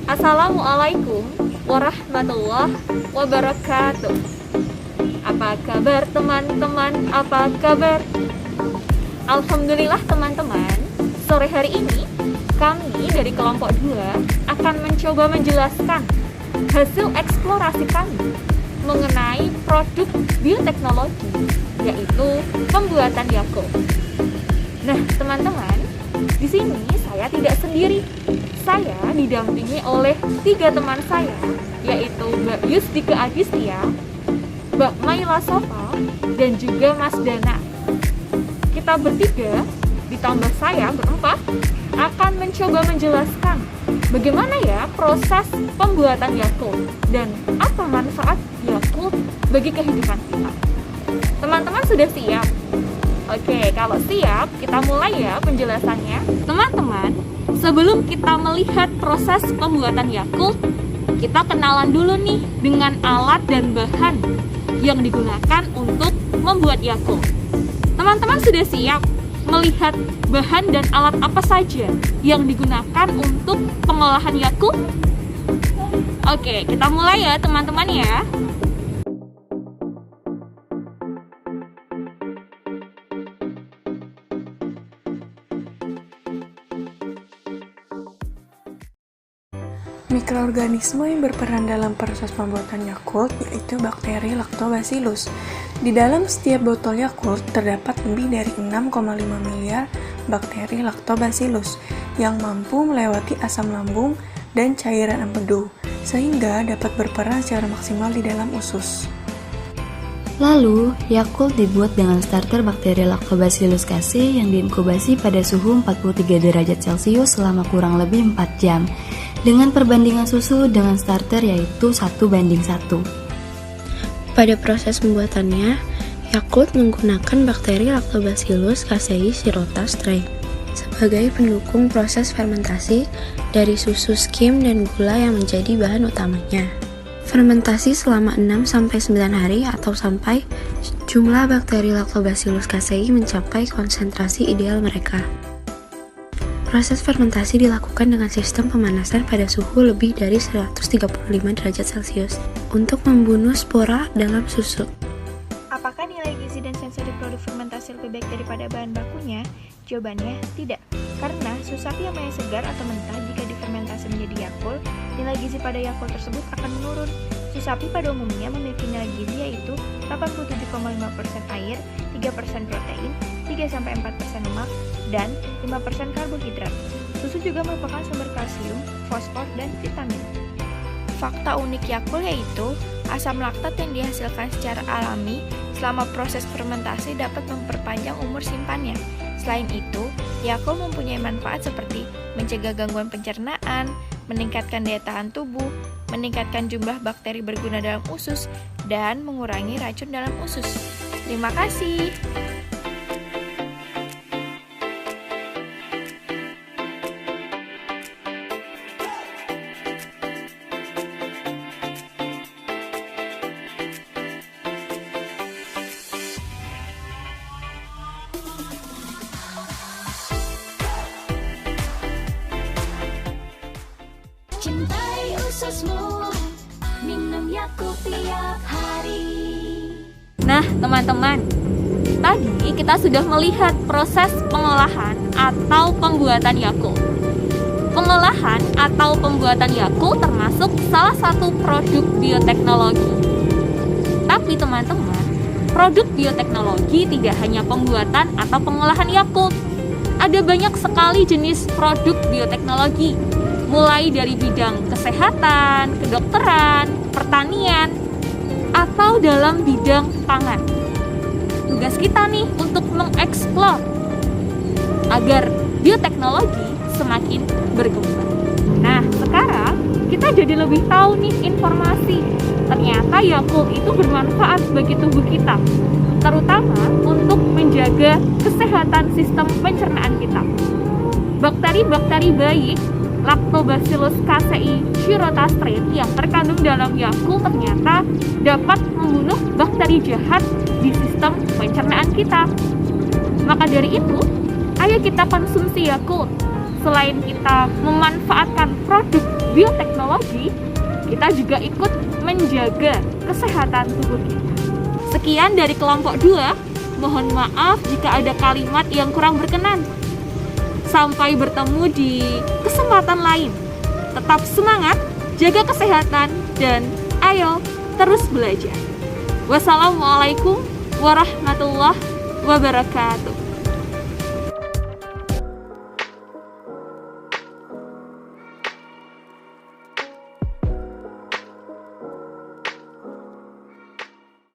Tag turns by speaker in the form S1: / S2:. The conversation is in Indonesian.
S1: Assalamualaikum warahmatullahi wabarakatuh. Apa kabar teman-teman? Apa kabar? Alhamdulillah teman-teman, sore hari ini kami dari kelompok 2 akan mencoba menjelaskan hasil eksplorasi kami mengenai produk bioteknologi, yaitu pembuatan Yakult. Nah, teman-teman, di sini saya tidak sendiri. Saya didampingi oleh 3 teman saya, yaitu Mbak Yusdike Adistia, Mbak Maila Sofa, dan juga Mas Dana. Kita bertiga, ditambah saya berempat, akan mencoba menjelaskan bagaimana ya proses pembuatan Yakult dan apa manfaat Yakult bagi kehidupan kita. Teman-teman sudah siap? Oke, kalau siap, kita mulai ya penjelasannya. Teman-teman, sebelum kita melihat proses pembuatan Yakult, kita kenalan dulu nih dengan alat dan bahan yang digunakan untuk membuat Yakult. Teman-teman sudah siap melihat bahan dan alat apa saja yang digunakan untuk pengolahan Yakult? Oke, kita mulai ya teman-teman ya.
S2: Mikroorganisme yang berperan dalam proses pembuatan Yakult yaitu bakteri Lactobacillus. Di dalam setiap botol Yakult terdapat lebih dari 6,5 miliar bakteri Lactobacillus yang mampu melewati asam lambung dan cairan empedu, sehingga dapat berperan secara maksimal di dalam usus.
S3: Lalu, Yakult dibuat dengan starter bakteri Lactobacillus casei yang diinkubasi pada suhu 43 derajat Celcius selama kurang lebih 4 jam. Dengan perbandingan susu dengan starter yaitu 1:1.
S4: Pada proses pembuatannya, Yakult menggunakan bakteri Lactobacillus casei shirota strain sebagai pendukung proses fermentasi dari susu skim dan gula yang menjadi bahan utamanya. Fermentasi selama 6-9 hari atau sampai jumlah bakteri Lactobacillus casei mencapai konsentrasi ideal mereka. Proses fermentasi dilakukan dengan sistem pemanasan pada suhu lebih dari 135 derajat Celcius untuk membunuh spora dalam susu.
S5: Apakah nilai gizi dan sensori produk fermentasi lebih baik daripada bahan bakunya? Jawabannya tidak, karena susu sapi yang masih segar atau mentah jika difermentasi menjadi Yakult, nilai gizi pada Yakult tersebut akan menurun. Susu sapi pada umumnya memiliki nilai gizi yaitu 87,5% air, 3% protein, 3-4% lemak, dan 5% karbohidrat. Susu juga merupakan sumber kalsium, fosfor, dan vitamin. Fakta unik Yakult yaitu asam laktat yang dihasilkan secara alami selama proses fermentasi dapat memperpanjang umur simpannya. Selain itu, Yakult mempunyai manfaat seperti mencegah gangguan pencernaan, meningkatkan daya tahan tubuh, meningkatkan jumlah bakteri berguna dalam usus, dan mengurangi racun dalam usus. Terima kasih.
S6: Cintai ususmu, minum Yakult tiap hari.
S1: Nah, teman-teman, tadi kita sudah melihat proses pengolahan atau pembuatan Yakult. Pengolahan atau pembuatan Yakult termasuk salah satu produk bioteknologi. Tapi teman-teman, produk bioteknologi tidak hanya pembuatan atau pengolahan Yakult. Ada banyak sekali jenis produk bioteknologi, mulai dari bidang kesehatan, kedokteran, pertanian, atau dalam bidang pangan. Tugas kita nih untuk mengeksplor agar bioteknologi semakin berkembang. Nah, sekarang kita jadi lebih tahu nih informasi. Ternyata Yakult itu bermanfaat bagi tubuh kita, terutama untuk menjaga kesehatan sistem pencernaan kita. Bakteri-bakteri baik Lactobacillus casei shirota strain yang terkandung dalam Yakult ternyata dapat membunuh bakteri jahat di sistem pencernaan kita. Maka dari itu, ayo kita konsumsi Yakult. Selain kita memanfaatkan produk bioteknologi, kita juga ikut menjaga kesehatan tubuh kita. Sekian dari kelompok 2. Mohon maaf jika ada kalimat yang kurang berkenan. Sampai bertemu di kesempatan lain. Tetap semangat, jaga kesehatan, dan ayo terus belajar. Wassalamualaikum warahmatullahi wabarakatuh.